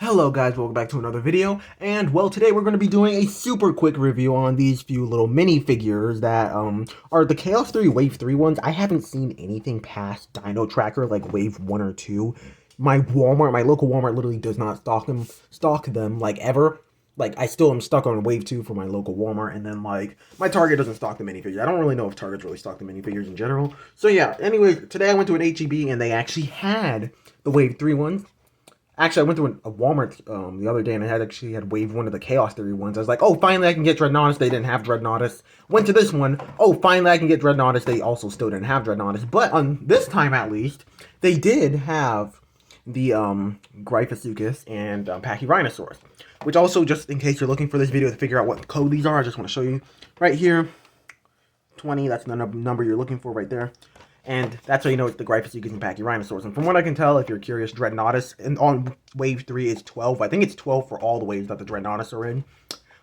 Hello guys, welcome back to another video, and well, today we're going to be doing a super quick review on these few little mini figures that are the Chaos 3 Wave 3 ones. I haven't seen anything past Dino Tracker like Wave 1 or 2. My local Walmart literally does not stock them like ever. Like, I still am stuck on Wave 2 for my local Walmart, and then like my Target doesn't stock the minifigures. I don't really know if Target's really stock the minifigures in general. So yeah, anyway, today I went to an HEB and they actually had the Wave 3 ones. Actually, I went to a Walmart the other day, and it had Wave 1 of the Chaos Theory ones. I was like, oh, finally I can get Dreadnoughtus. They didn't have Dreadnoughtus. Went to this one. Oh, finally I can get Dreadnoughtus. They also still didn't have Dreadnoughtus. But on this time, at least, they did have the Gryposuchus and Pachyrhinosaurus. Which also, just in case you're looking for this video to figure out what code these are, I just want to show you right here. 20, that's the number you're looking for right there. And that's how you know it's the Gryposuchus and Pachyrhinosaurus. And from what I can tell, if you're curious, Dreadnoughtus and on Wave 3 is 12. I think it's 12 for all the waves that the Dreadnoughtus are in.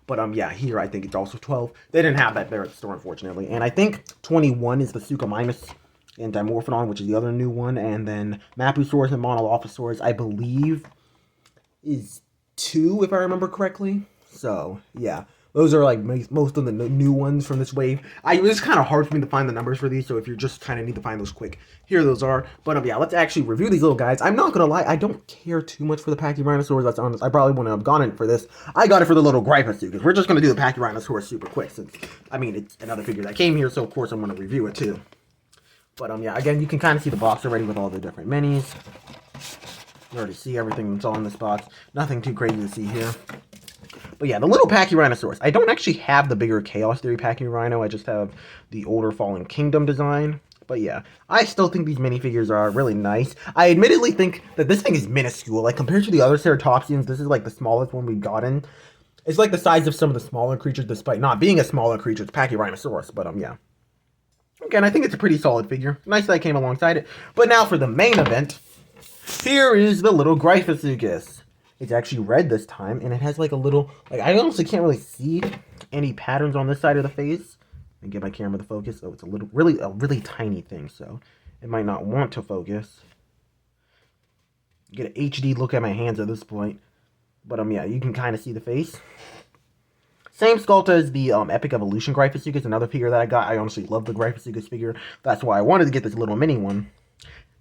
But yeah, here I think it's also 12. They didn't have that there at the store, unfortunately. And I think 21 is the Suchomimus and Dimorphodon, which is the other new one. And then Mapusaurus and Monolophosaurus, I believe, is 2, if I remember correctly. So, yeah. Those are like most of the new ones from this wave. It's kind of hard for me to find the numbers for these, so if you just kind of need to find those quick, here those are. But yeah, let's actually review these little guys. I'm not gonna lie, I don't care too much for the Pachyrhinosaurus. That's honest. I probably wouldn't have gone in for this. I got it for the little Gryposuchus. We're just gonna do the Pachyrhinosaurus super quick, since I mean it's another figure that came here, so of course I'm gonna review it too. But yeah, again, you can kind of see the box already with all the different minis. You already see everything that's on this box. Nothing too crazy to see here. But yeah, the little Pachyrhinosaurus. I don't actually have the bigger Chaos Theory Pachyrhino. I just have the older Fallen Kingdom design. But yeah, I still think these minifigures are really nice. I admittedly think that this thing is minuscule. Like, compared to the other Ceratopsians, this is like the smallest one we've gotten. It's like the size of some of the smaller creatures, despite not being a smaller creature. It's Pachyrhinosaurus, but yeah. Again, I think it's a pretty solid figure. Nice that I came alongside it. But now for the main event. Here is the little Gryposuchus. It's actually red this time, and it has like a little, like, I honestly can't really see any patterns on this side of the face. And get my camera to focus. Oh, it's a really tiny thing, so it might not want to focus. Get an HD look at my hands at this point. But yeah, you can kind of see the face. Same sculpt as the Epic Evolution Gryposuchus, another figure that I got. I honestly love the Gryposuchus figure. That's why I wanted to get this little mini one.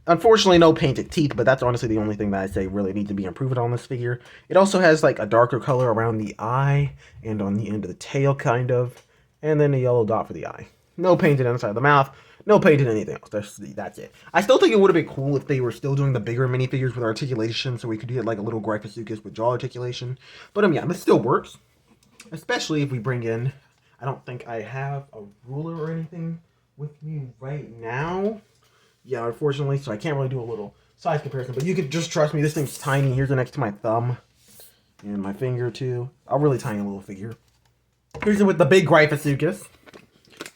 Unfortunately, no painted teeth, but that's honestly the only thing that I say really needs to be improved on this figure. It also has like a darker color around the eye and on the end of the tail, kind of. And then a yellow dot for the eye. No painted inside the mouth. No painted anything else. That's it. I still think it would have been cool if they were still doing the bigger minifigures with articulation, so we could get like a little Gryposuchus with jaw articulation. But yeah, this still works. Especially if we bring in... I don't think I have a ruler or anything with me right now. Yeah, unfortunately, so I can't really do a little size comparison, but you could just trust me, this thing's tiny. Here's it next to my thumb and my finger too. A really tiny little figure. Here's it with the big Gryposuchus.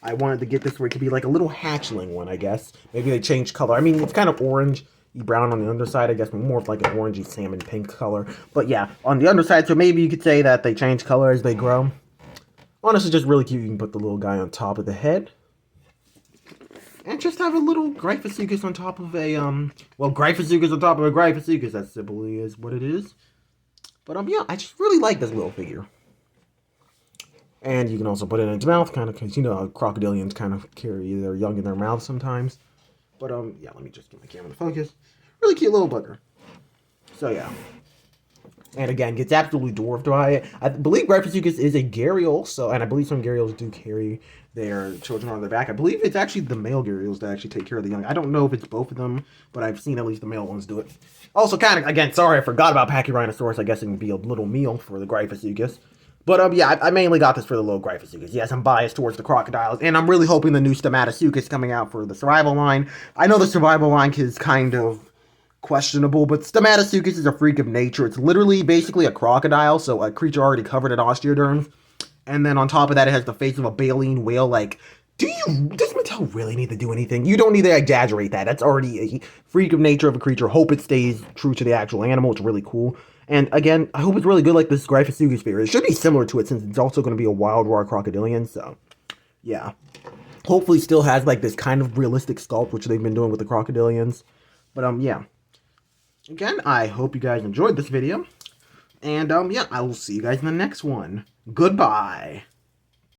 I wanted to get this where it could be like a little hatchling one, I guess. Maybe they changed color. I mean, it's kind of orange brown on the underside, I guess, more of like an orangey salmon pink color. But yeah, on the underside, so maybe you could say that they change color as they grow. Honestly, just really cute. You can put the little guy on top of the head. And just have a little Gryposuchus on top of a, well, Gryposuchus on top of a Gryposuchus. That simply is what it is. But, yeah, I just really like this little figure. And you can also put it in its mouth, kind of, because, you know, crocodilians kind of carry their young in their mouth sometimes. But, yeah, let me just get my camera to focus. Really cute little bugger. So, yeah. And again, gets absolutely dwarfed by it. I believe Gryposuchus is a gharial, so, and I believe some gharials do carry their children on their back. I believe it's actually the male gharials that actually take care of the young. I don't know if it's both of them, but I've seen at least the male ones do it. Also, kind of, again, sorry, I forgot about Pachyrhinosaurus. I guess it would be a little meal for the Gryposuchus. But, yeah, I mainly got this for the little Gryposuchus. Yes, I'm biased towards the crocodiles, and I'm really hoping the new Stomatosuchus coming out for the survival line. I know the survival line is kind of questionable, but Stomatosuchus is a freak of nature. It's literally basically a crocodile, so a creature already covered in osteoderms. And then on top of that, it has the face of a baleen whale. Like, does Mattel really need to do anything? You don't need to exaggerate that. That's already a freak of nature of a creature. Hope it stays true to the actual animal. It's really cool. And again, I hope it's really good like this Gryposuchus figure. It should be similar to it since it's also going to be a wild raw crocodilian, so yeah. Hopefully still has like this kind of realistic sculpt, which they've been doing with the crocodilians. But yeah. Again, I hope you guys enjoyed this video. And yeah, I will see you guys in the next one. Goodbye.